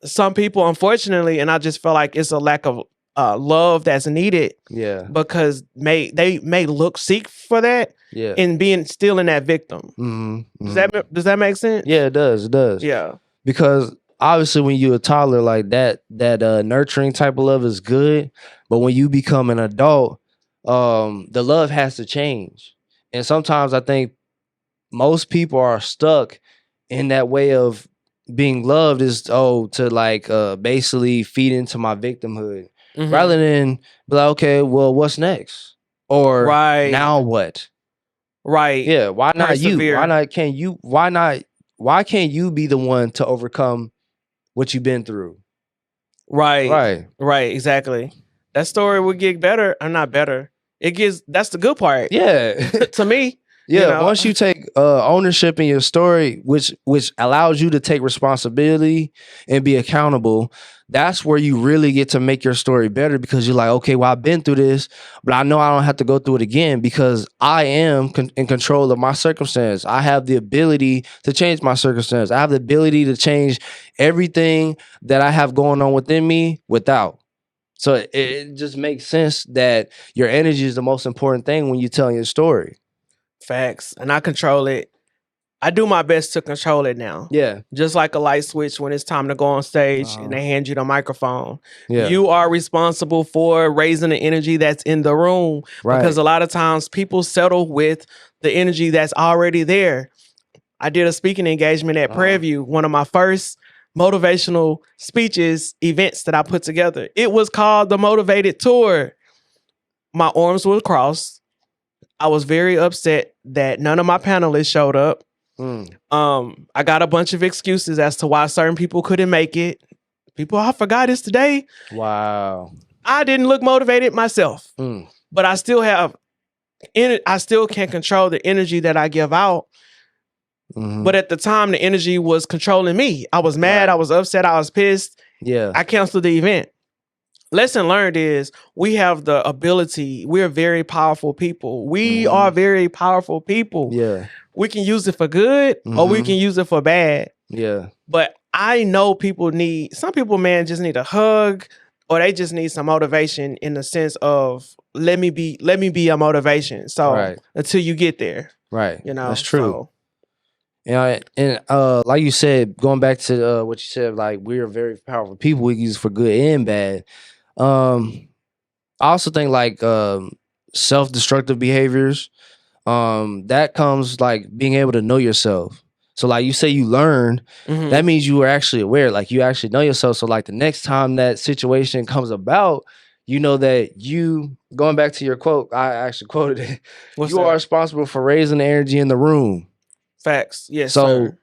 Some people, unfortunately, and I just feel like it's a lack of love that's needed. Yeah. Because they may seek for that. Yeah. And being still in that victim. Does that make sense? Yeah, it does. It does. Yeah. Because obviously when you're a toddler, like that nurturing type of love is good. But when you become an adult, the love has to change. And sometimes I think most people are stuck in that way of being loved is to like basically feed into my victimhood. Rather than be like, okay, well, what's next? Or now what? Right. Yeah. Why not you? Why can't you be the one to overcome what you've been through? Right. Exactly. That story would get better. Or not better. That's the good part. Yeah. To me. Yeah, once you take ownership in your story, which allows you to take responsibility and be accountable, that's where you really get to make your story better, because you're like, okay, well, I've been through this, but I know I don't have to go through it again because I am in control of my circumstance. I have the ability to change my circumstance. I have the ability to change everything that I have going on within me without. So it just makes sense that your energy is the most important thing when you're telling your story. Facts. And I control it. I do my best to control it now. Yeah. Just like a light switch when it's time to go on stage and they hand you the microphone. Yeah. You are responsible for raising the energy that's in the room. Right. Because a lot of times people settle with the energy that's already there. I did a speaking engagement at Prairie View, one of my first motivational speeches events that I put together. It was called the Motivated Tour. My arms were crossed. I was very upset that none of my panelists showed up. I got a bunch of excuses as to why certain people couldn't make it. People, I forgot it's today. Wow. I didn't look motivated myself, but I still can control the energy that I give out. But at the time, the energy was controlling me. I was mad. I was upset. I was pissed. Yeah. I canceled the event. Lesson learned is we have the ability. We're very powerful people. We are very powerful people. Yeah. We can use it for good or we can use it for bad. Yeah. But I know some people, man, just need a hug or they just need some motivation in the sense of let me be a motivation. So until you get there. Right. You know, that's true. And like you said, going back to what you said, like we're very powerful people. We can use it for good and bad. I also think like self-destructive behaviors, that comes like being able to know yourself. So like you say you learned, that means you were actually aware, like you actually know yourself. So like the next time that situation comes about, you know that you, going back to your quote, I actually quoted it. Are responsible for raising the energy in the room. Facts. Yes. So sir.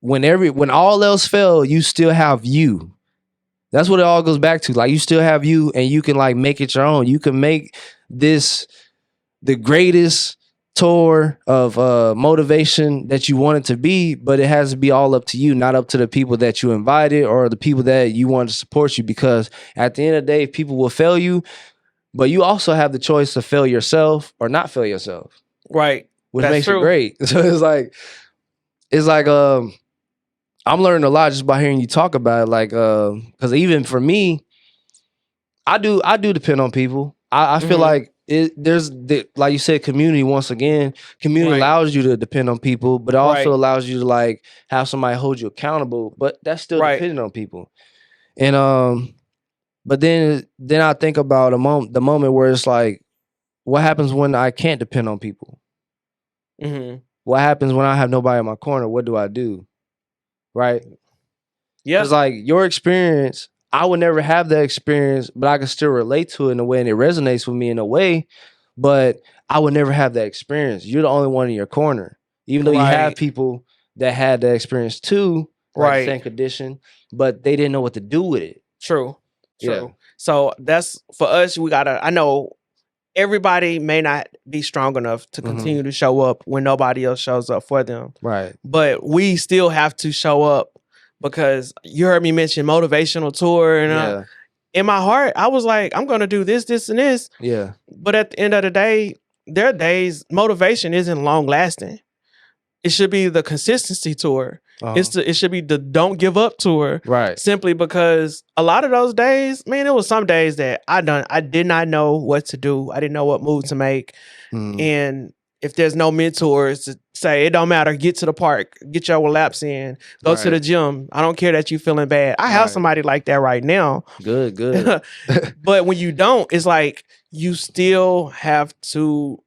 when all else fail, you still have you. That's what it all goes back to. Like you still have you, and you can like make it your own. You can make this the greatest tour of motivation that you want it to be, but it has to be all up to you, not up to the people that you invited or the people that you want to support you. Because at the end of the day, people will fail you, but you also have the choice to fail yourself or not fail yourself. Right. Which makes it great. So it's like I'm learning a lot just by hearing you talk about it. Like because even for me, I do depend on people. I feel like there's like you said, community. Once again, community allows you to depend on people, but it also allows you to like have somebody hold you accountable. But that's still depending on people. And but then I think about the moment where it's like, what happens when I can't depend on people? What happens when I have nobody in my corner? What do I do? Right? Yeah. Because like your experience, I would never have that experience, but I can still relate to it in a way, and it resonates with me in a way, but I would never have that experience. You're the only one in your corner. Even though you have people that had that experience too, like same condition, but they didn't know what to do with it. True. Yeah. So that's for us, I know everybody may not be strong enough to continue to show up when nobody else shows up for them. Right. But we still have to show up, because you heard me mention motivational tour. And in my heart, I was like, I'm going to do this, this, and this. Yeah. But at the end of the day, there are days motivation isn't long lasting. It should be the consistency tour. It should be the don't give up tour. Right. Simply because a lot of those days, man, it was some days that I did not know what to do. I didn't know what move to make. And if there's no mentors to say, it don't matter, get to the park, get your laps in, go to the gym. I don't care that you feeling bad. I have somebody like that right now. Good. But when you don't, it's like you still have to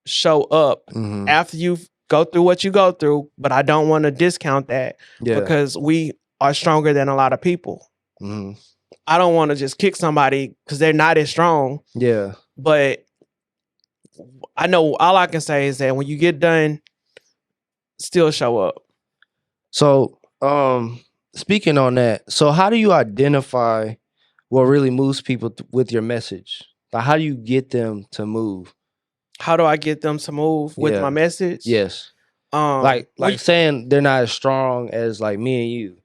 show up after you've go through what you go through, but I don't want to discount that because we are stronger than a lot of people. I don't want to just kick somebody because they're not as strong. Yeah. But I know all I can say is that when you get done, still show up. So, speaking on that, so how do you identify what really moves people with your message? Like, how do you get them to move? How do I get them to move with my message? Yes. Like saying they're not as strong as like me and you.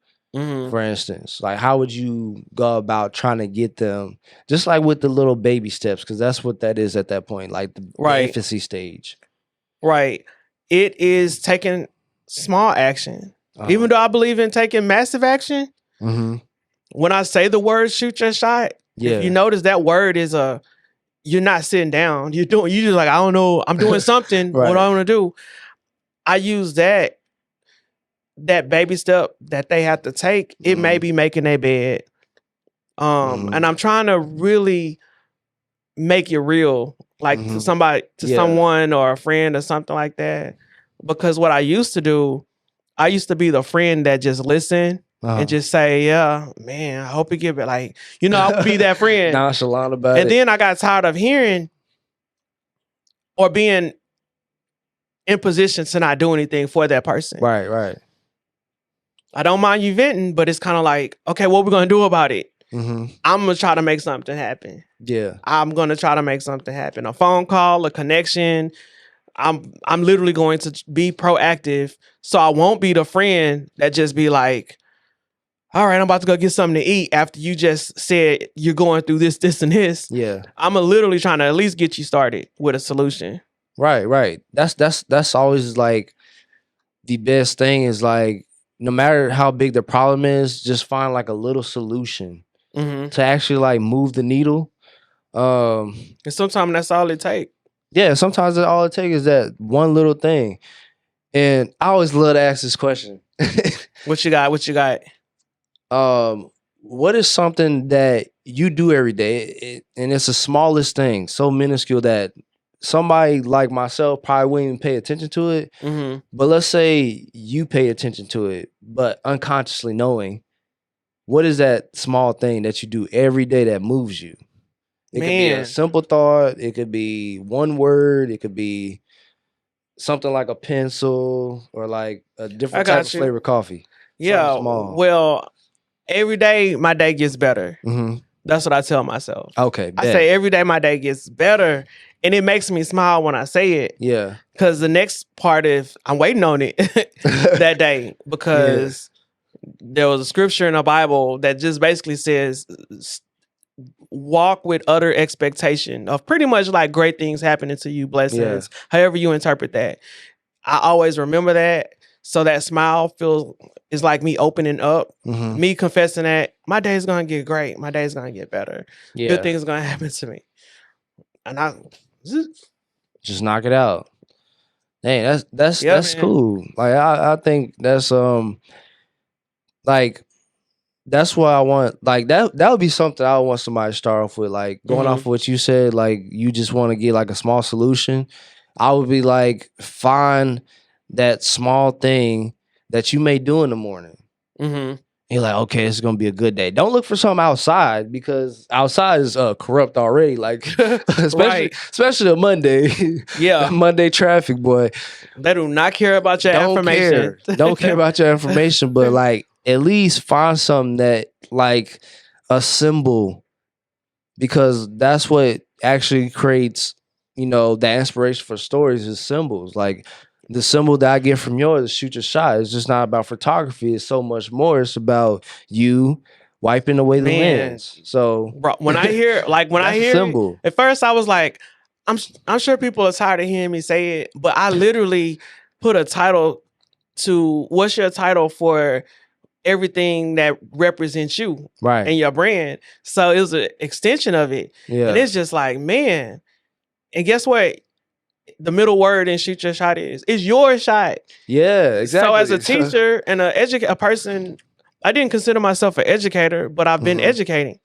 For instance, like how would you go about trying to get them, just like with the little baby steps, because that's what that is at that point, like the infancy stage. Right. It is taking small action. Even though I believe in taking massive action, when I say the word shoot your shot, if you notice that word is you're not sitting down. You just like, I don't know, I'm doing something. What do I want to do? I use that baby step that they have to take. It may be making their bed. And I'm trying to really make it real, like to somebody, to someone or a friend or something like that. Because what I used to do, I used to be the friend that just listen and just say, yeah, man, I hope you give it, like, I would be that friend. Nonchalant about it. And then I got tired of hearing or being in position to not do anything for that person. Right. I don't mind you venting, but it's kind of like, okay, what we gonna do about it? I'm gonna try to make something happen. Yeah. I'm gonna try to make something happen. A phone call, a connection. I'm literally going to be proactive, so I won't be the friend that just be like, all right, I'm about to go get something to eat after you just said you're going through this, this, and this. Yeah. I'm literally trying to at least get you started with a solution. Right. That's always like the best thing is like, no matter how big the problem is, just find like a little solution to actually like move the needle. And sometimes that's all it takes. Yeah, sometimes all it takes is that one little thing. And I always love to ask this question. What you got? What is something that you do every day, and it's the smallest thing, so minuscule that somebody like myself probably wouldn't even pay attention to it. But let's say you pay attention to it, but unconsciously knowing, what is that small thing that you do every day that moves you? It could be a simple thought. It could be one word. It could be something like a pencil or like a different type of flavor coffee. Yeah. Well, every day my day gets better. That's what I tell myself. Okay. I say every day my day gets better. And it makes me smile when I say it. Yeah. Because the next part is I'm waiting on it that day. Because there was a scripture in the Bible that just basically says, walk with utter expectation of pretty much like great things happening to you, blessings, however you interpret that. I always remember that. So that smile is like me opening up, me confessing that my day's going to get great. My day's going to get better. Good things are going to happen to me. And I just knock it out. Dang, that's cool. Like I think that's like that's what I want. Like that would be something I would want somebody to start off with. Like going off of what you said, like you just want to get like a small solution. I would be like, find that small thing that you may do in the morning. You're like, okay, it's gonna be a good day. Don't look for something outside, because outside is corrupt already. Like especially a Monday. Yeah. Monday traffic, boy. They do not care about your information. Don't care about your information, but like at least find something that like a symbol, because that's what actually creates, the inspiration for stories is symbols. Like the symbol that I get from yours is shoot your shot. It's just not about photography. It's so much more. It's about you wiping away the lens. So when I hear symbol. At first I was like, I'm sure people are tired of hearing me say it, but I literally put a title to, what's your title for everything that represents you and your brand. So it was an extension of it. Yeah. And it's just like, man. And guess what? The middle word in shoot your shot is your shot. Yeah, exactly. So as a teacher and a person, I didn't consider myself an educator, but I've been educating.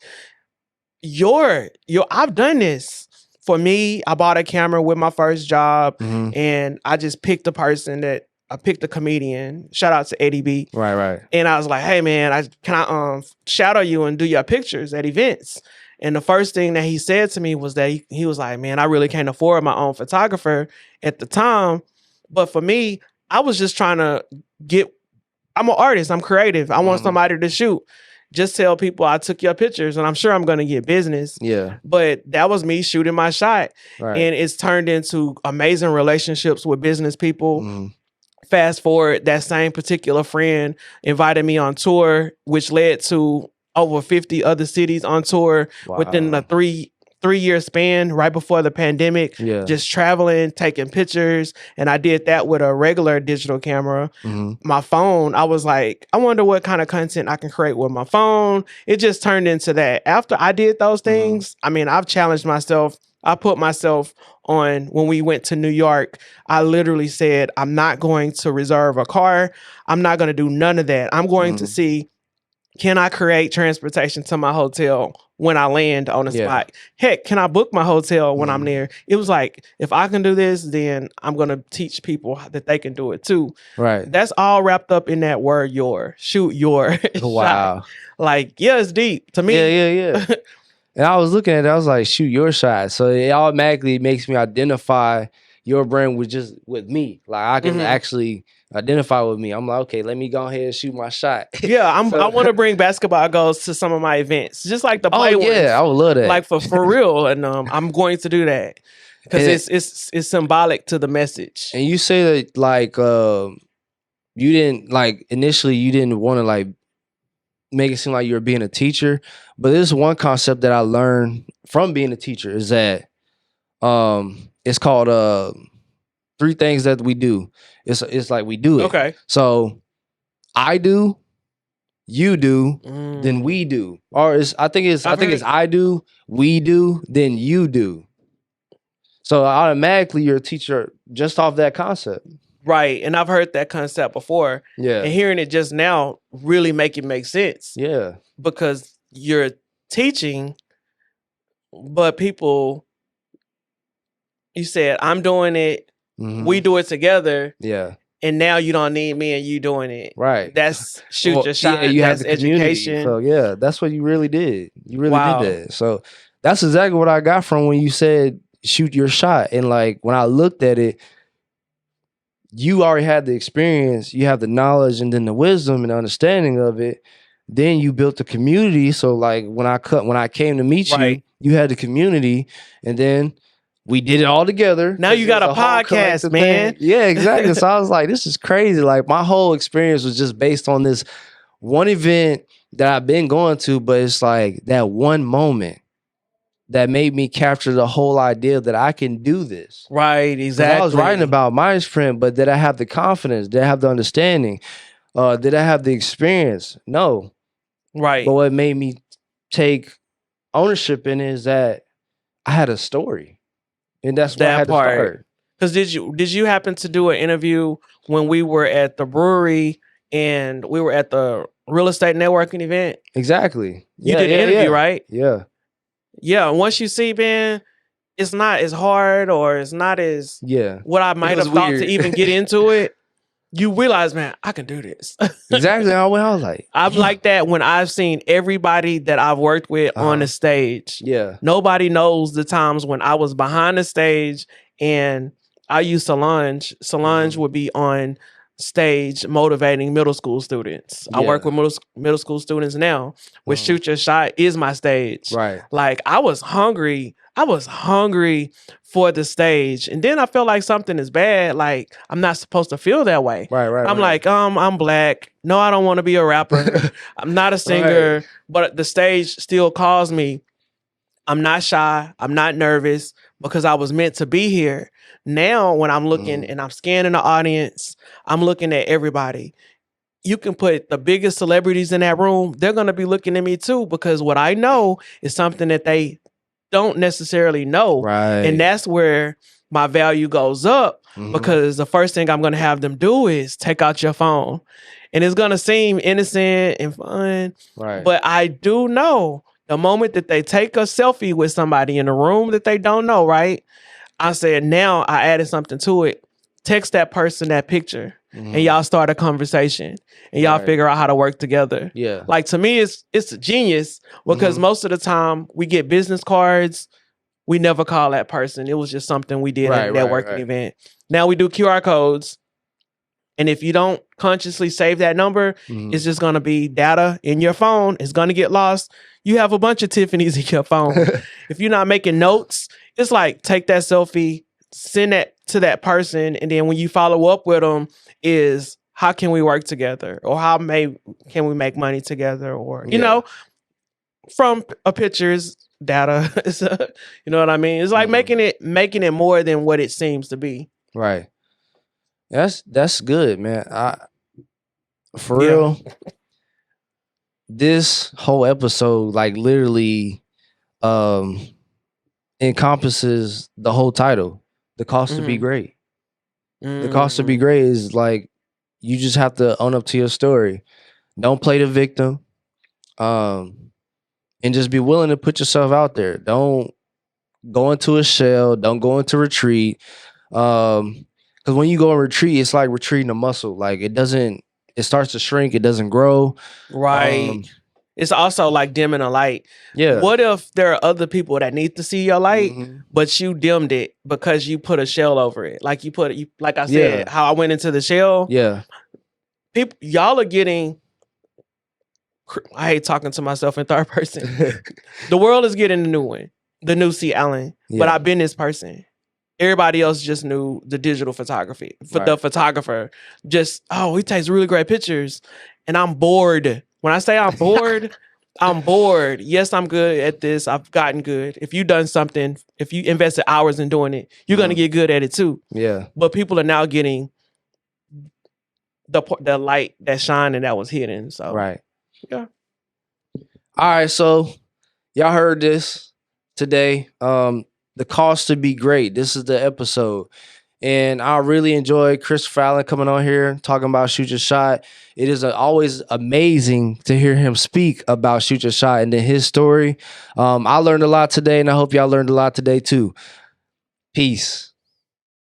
I've done this. For me, I bought a camera with my first job, and I just picked I picked a comedian. Shout out to Eddie B. Right. And I was like, hey man, can I shadow you and do your pictures at events? And the first thing that he said to me was that he was like, man, I really can't afford my own photographer at the time. But for me, I was just trying to I'm an artist. I'm creative. I want somebody to shoot. just tell people I took your pictures and I'm sure I'm going to get business. Yeah. But that was me shooting my shot. Right. And it's turned into amazing relationships with business people. Mm-hmm. Fast forward, that same particular friend invited me on tour, which led to over 50 other cities on tour within a three-year span right before the pandemic. Yeah. Just traveling, taking pictures. And I did that with a regular digital camera. Mm-hmm. My phone, I was like, I wonder what kind of content I can create with my phone. It just turned into that. After I did those things, I mean, I've challenged myself. I put myself on when we went to New York. I literally said, I'm not going to reserve a car. I'm not going to do none of that. I'm going to see, can I create transportation to my hotel when I land on the spot? Heck, can I book my hotel when I'm there? It was like, if I can do this, then I'm going to teach people that they can do it too. Right. That's all wrapped up in that word, shoot your Wow. shot. Like, yeah, it's deep to me. Yeah. And I was looking at it, I was like, shoot your shot. So it automatically makes me identify your brand with me. Like I can actually identify with me. I'm like, okay, let me go ahead and shoot my shot. Yeah, I want to bring basketball goals to some of my events, just like the play ones. Yeah, I would love that. Like for real, and I'm going to do that because it's symbolic to the message. And you say that like you didn't like initially you didn't want to like make it seem like you were being a teacher, but this is one concept that I learned from being a teacher is that it's called 3 things that we do. It's like we do it. Okay. So I do, you do, then we do. Or I think it's I do, we do, then you do. So automatically you're a teacher just off that concept. Right. And I've heard that concept before. Yeah. And hearing it just now really make it make sense. Yeah. Because you're teaching, but people, you said, I'm doing it, we do it together. Yeah. And now you don't need me and you doing it. Right. That's your shot. Yeah, you that's have the education. So yeah, that's what you really did. You really did that. So that's exactly what I got from when you said shoot your shot. And like when I looked at it, you already had the experience, you have the knowledge and then the wisdom and understanding of it. Then you built the community. So like when I came to meet you, you had the community, and then we did it all together. Now you got a podcast, man. Yeah, exactly. So I was like, this is crazy. Like my whole experience was just based on this one event that I've been going to, but it's like that one moment that made me capture the whole idea that I can do this. Right, exactly. I was writing about Midas print, but did I have the confidence? Did I have the understanding? Did I have the experience? No. Right. But what made me take ownership in it is that I had a story. And that's why I had to start. Because did you happen to do an interview when we were at the brewery and we were at the real estate networking event? Exactly. You did an interview, right? Yeah. Yeah. Once you see, man, it's not as hard or it's not as what I might have thought to even get into it. You realize, man, I can do this. Exactly. I was like, I'm like that when I've seen everybody that I've worked with on the stage. Yeah. Nobody knows the times when I was behind the stage and I used Solange. Solange would be on stage motivating middle school students. I work with middle school students now, which Shoot Your Shot is my stage. Right. Like I was hungry for the stage. And then I felt like something is bad. Like I'm not supposed to feel that way. Right. I'm like, I'm black. No, I don't want to be a rapper. I'm not a singer, but the stage still calls me. I'm not shy. I'm not nervous because I was meant to be here. Now, when I'm looking and I'm scanning the audience, I'm looking at everybody. You can put the biggest celebrities in that room. They're going to be looking at me too, because what I know is something that they don't necessarily know. Right. And that's where my value goes up because the first thing I'm going to have them do is take out your phone. And it's going to seem innocent and fun. Right. But I do know the moment that they take a selfie with somebody in a room that they don't know, right? I said, now I added something to it. Text that person that picture and y'all start a conversation and y'all figure out how to work together. Yeah. Like to me, it's a genius because most of the time we get business cards. We never call that person. It was just something we did at a networking event. Now we do QR codes. And if you don't consciously save that number, it's just going to be data in your phone. It's going to get lost. You have a bunch of Tiffany's in your phone. If you're not making notes, it's like take that selfie, send that to that person. And then when you follow up with them is how can we work together? Or can we make money together? Or, you know, from a picture's data. You know what I mean? It's like making it more than what it seems to be. Right. That's good, man. For real, this whole episode like literally encompasses the whole title. The cost to be great. The cost to be great is like you just have to own up to your story. Don't play the victim. And just be willing to put yourself out there. Don't go into a shell. Don't go into retreat. Because when you go in retreat, it's like retreating a muscle. Like it starts to shrink. It doesn't grow. Right. It's also like dimming a light. Yeah. What if there are other people that need to see your light, but you dimmed it because you put a shell over it? Like like I said, how I went into the shell. Yeah. Y'all are getting. I hate talking to myself in third person. The world is getting the new one, the new C. Allen. But I've been this person. Everybody else just knew the digital photography. The photographer just, he takes really great pictures. And I'm bored. When I say I'm bored, I'm bored. Yes, I'm good at this. I've gotten good. If you've done something, if you invested hours in doing it, you're going to get good at it too. Yeah. But people are now getting the light that shined and that was hidden. So right. Yeah. All right. So y'all heard this today. The cost to be great. This is the episode. And I really enjoyed Christopher Allen coming on here talking about Shoot Your Shot. It is always amazing to hear him speak about Shoot Your Shot and then his story. I learned a lot today, and I hope y'all learned a lot today too. Peace.